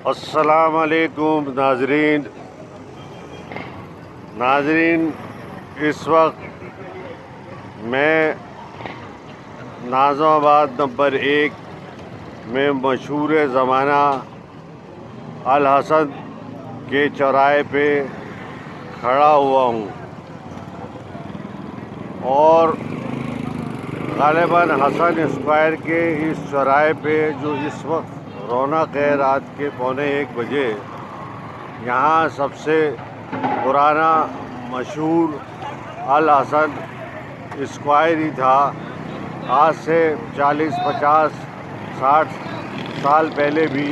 السلام علیکم ناظرین، اس وقت میں ناظم آباد نمبر 1 میں مشہور زمانہ الحسن کے چوراہے پہ کھڑا ہوا ہوں، اور غالباً حسن اسکوائر کے اس چوراہے پہ جو اس وقت رونق ہے رات کے 1:45 بجے، یہاں سب سے پرانا مشہور الحسن اسکوائر ہی تھا۔ آج سے 40 50 60 سال پہلے بھی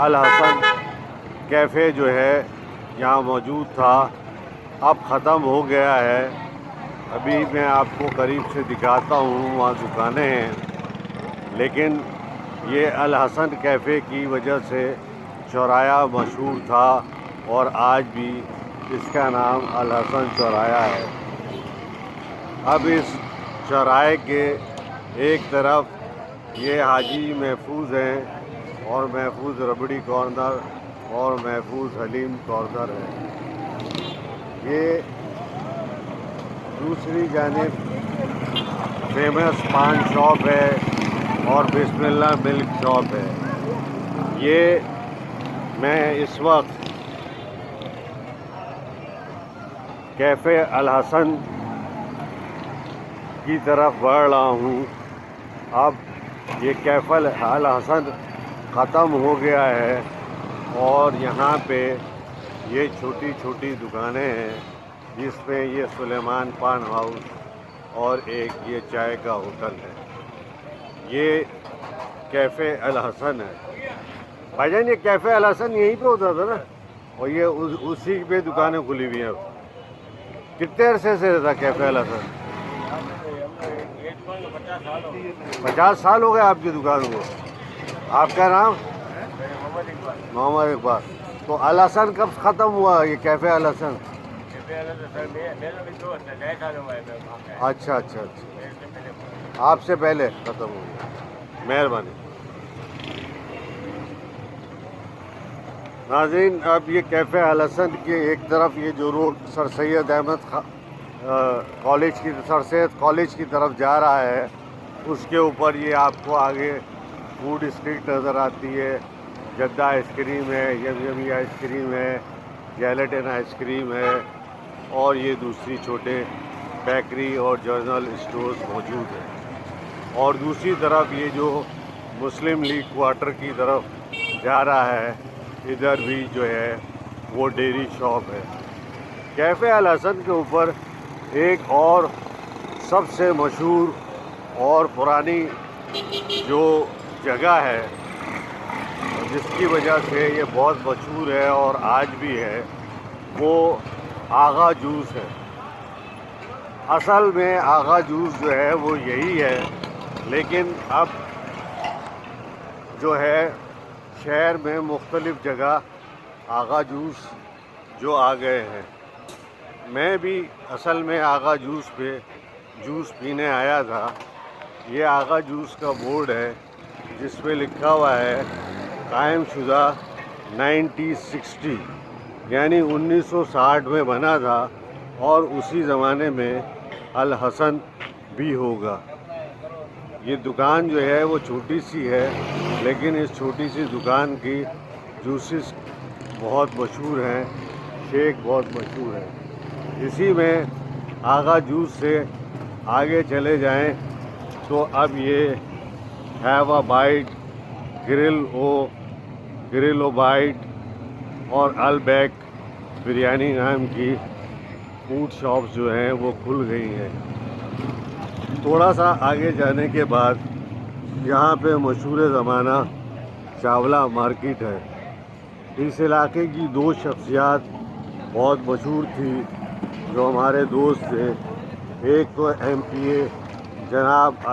الحسن کیفے جو ہے یہاں موجود تھا، اب ختم ہو گیا ہے۔ ابھی میں آپ کو قریب سے دکھاتا ہوں، وہاں دکانیں ہیں، لیکن یہ الحسن کیفے کی وجہ سے چوراہا مشہور تھا، اور آج بھی اس کا نام الحسن چوراہا ہے۔ اب اس چوراہے کے ایک طرف یہ حاجی محفوظ ہیں، اور محفوظ ربڑی کارنر اور محفوظ حلیم کارنر ہے۔ یہ دوسری جانب فیمس پان شاپ ہے اور بسم اللہ ملک شاپ ہے۔ یہ میں اس وقت کیفے الحسن کی طرف بڑھ رہا ہوں۔ اب یہ کیفے الحسن ختم ہو گیا ہے، اور یہاں پہ یہ چھوٹی چھوٹی دکانیں ہیں، جس میں یہ سلیمان پان ہاؤس اور ایک یہ چائے کا ہوٹل ہے۔ یہ کیفے الحسن ہے۔ بھائی جان، یہ کیفے الحسن یہیں پہ ہوتا تھا نا، اور یہ اسی پہ دکانیں کھلی ہوئی ہیں۔ کتنے عرصے سے رہتا کیفے الحسن؟ 50 سال ہو گئے آپ کی دکان کو۔ آپ کا نام؟ محمد اقبال۔ تو الحسن کب ختم ہوا یہ کیفے الحسن؟ اچھا، آپ سے پہلے ختم ہو گیا۔ مہربانی ناظرین، اب یہ کیفے الحسن کے ایک طرف یہ جو روڈ سر سید کالج کی طرف جا رہا ہے، اس کے اوپر یہ آپ کو آگے فوڈ اسٹریٹ نظر آتی ہے۔ جدہ آئس کریم ہے، یمی آئس کریم ہے، جیلیٹن آئس کریم ہے، اور یہ دوسری چھوٹے بیکری اور جنرل اسٹورز موجود ہیں۔ اور دوسری طرف یہ جو مسلم لیگ کوارٹر کی طرف جا رہا ہے، ادھر بھی جو ہے وہ ڈیری شاپ ہے۔ کیفے الحسن کے اوپر ایک اور سب سے مشہور اور پرانی جو جگہ ہے، جس کی وجہ سے یہ بہت مشہور ہے اور آج بھی ہے، وہ آغا جوس ہے۔ اصل میں آغا جوس جو ہے وہ یہی ہے، لیکن اب جو ہے شہر میں مختلف جگہ آغا جوس جو آ گئے ہیں۔ میں بھی اصل میں آغا جوس پہ جوس پینے آیا تھا۔ یہ آغا جوس کا بورڈ ہے، جس پہ لکھا ہوا ہے قائم شدہ 1960، یعنی 1960 میں بنا تھا، اور اسی زمانے میں الحسن بھی ہوگا۔ یہ دکان جو ہے وہ چھوٹی سی ہے، لیکن اس چھوٹی سی دکان کی جوسز بہت مشہور ہیں، شیک بہت مشہور ہے۔ اسی میں آغا جوس سے آگے چلے جائیں تو اب یہ have a byte, girl O byte اور البیک بریانی نام کی فوڈ شاپس جو ہیں وہ کھل گئی ہیں۔ تھوڑا سا آگے جانے کے بعد یہاں پہ مشہور زمانہ چاولہ مارکیٹ ہے۔ اس علاقے کی 2 شخصیات بہت مشہور تھی جو ہمارے دوست تھے۔ ایک تو MPA جناب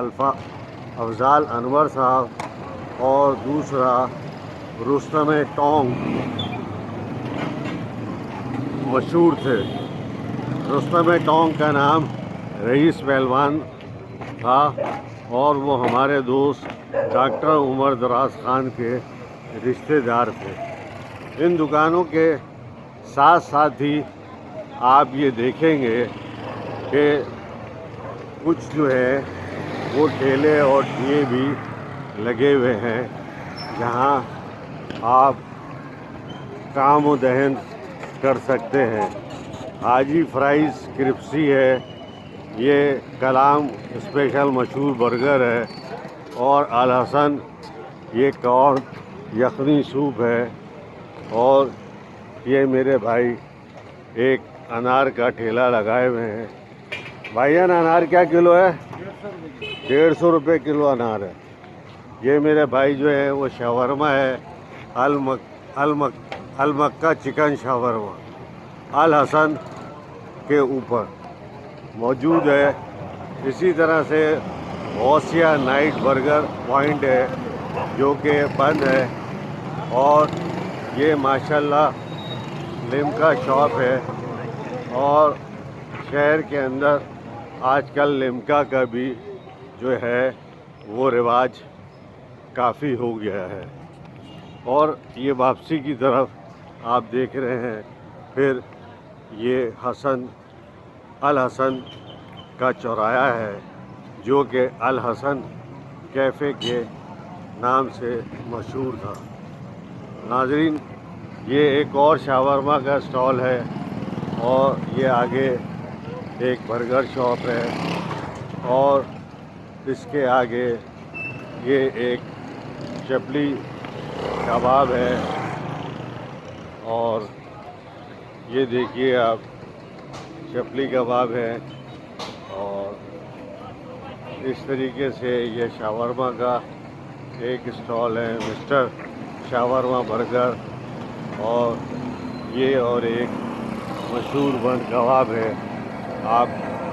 افضال انور صاحب، اور دوسرا رستم ٹونگ مشہور تھے۔ رستم ٹونگ کا نام رئیس پہلوان تھا، اور وہ ہمارے دوست ڈاکٹر عمر دراز خان کے رشتے دار تھے۔ ان دکانوں کے ساتھ ساتھ ہی آپ یہ دیکھیں گے کہ کچھ جو ہے وہ ٹھیلے اور ٹھیے بھی لگے ہوئے ہیں جہاں آپ کام و دہن کر سکتے ہیں۔ حاجی فرائز کرپسی ہے، یہ کلام اسپیشل مشہور برگر ہے، اور الحسن یہ کباب یخنی سوپ ہے، اور یہ میرے بھائی ایک انار کا ٹھیلا لگائے ہوئے ہیں۔ بھائی جان انار کیا کلو ہے؟ 150 روپے کلو انار ہے۔ یہ میرے بھائی جو ہے وہ شاورما ہے، المکہ چکن شاورما الحسن کے اوپر موجود ہے۔ اسی طرح سے غوثیہ نائٹ برگر پوائنٹ ہے جو کہ بند ہے، اور یہ ماشاءاللہ لیمکا شاپ ہے، اور شہر کے اندر آج کل لیمکا کا بھی جو ہے وہ رواج کافی ہو گیا ہے۔ اور یہ واپسی کی طرف آپ دیکھ رہے ہیں، پھر یہ الحسن کا چورایا ہے جو کہ الحسن کیفے کے نام سے مشہور تھا۔ ناظرین، یہ ایک اور شاورما کا اسٹال ہے، اور یہ آگے ایک برگر شاپ ہے، اور اس کے آگے یہ ایک چپلی کباب ہے، اور یہ دیکھیے آپ چپلی کباب ہے، اور اس طریقے سے یہ شاورما کا ایک اسٹال ہے، مسٹر شاورما برگر، اور یہ اور ایک مشہور بند کباب ہے۔ آپ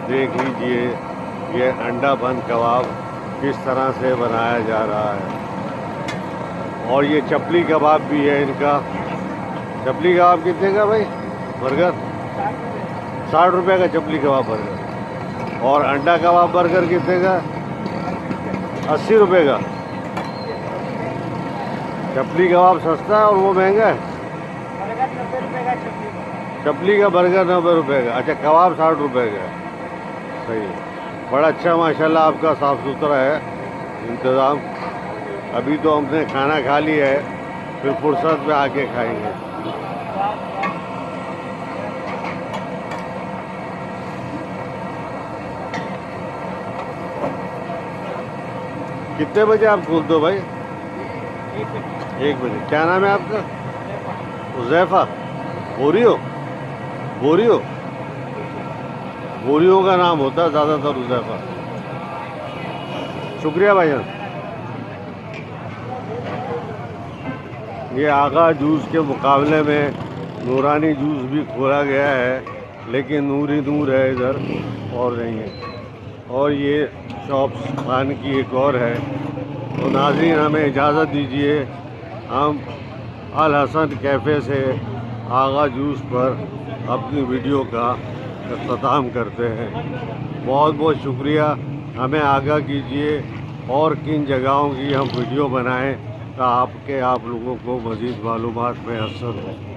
دیکھ لیجئے یہ انڈا بند کباب کس طرح سے بنایا جا رہا ہے، اور یہ چپلی کباب بھی ہے ان کا۔ چپلی کباب کتنے کا بھائی برگر؟ 60 روپے کا چپلی کباب برگر، اور انڈا کباب برگر کتنے کا؟ 80 روپے کا۔ چپلی کباب سستا ہے اور وہ مہنگا ہے؟ چپلی کا برگر 90 روپے کا، اچھا کباب 60 روپے کا ہے، صحیح ہے۔ بڑا اچھا ماشاءاللہ آپ کا صاف ستھرا ہے انتظام۔ ابھی تو ہم نے کھانا کھا لیا ہے، پھر فرصت میں آ کے کھائیں گے۔ کتنے بجے آپ کھولتے ہو بھائی؟ 1 بجے۔ کیا نام ہے آپ کا؟ حذیفہ؟ بوریو کا نام ہوتا ہے زیادہ تر حذیفہ۔ شکریہ بھائی جان۔ یہ آغا جوس کے مقابلے میں نورانی جوس بھی کھولا گیا ہے، لیکن نور ہی نور ہے ادھر، اور نہیں ہے۔ اور یہ شاپس خان کی ایک اور ہے۔ تو ناظرین ہمیں اجازت دیجیے، ہم الحسن کیفے سے آغا جوس پر اپنی ویڈیو کا اختتام کرتے ہیں۔ بہت بہت شکریہ، ہمیں آگاہ کیجیے اور کن جگہوں کی ہم ویڈیو بنائیں تاکہ آپ لوگوں کو مزید معلومات میسر ہوں۔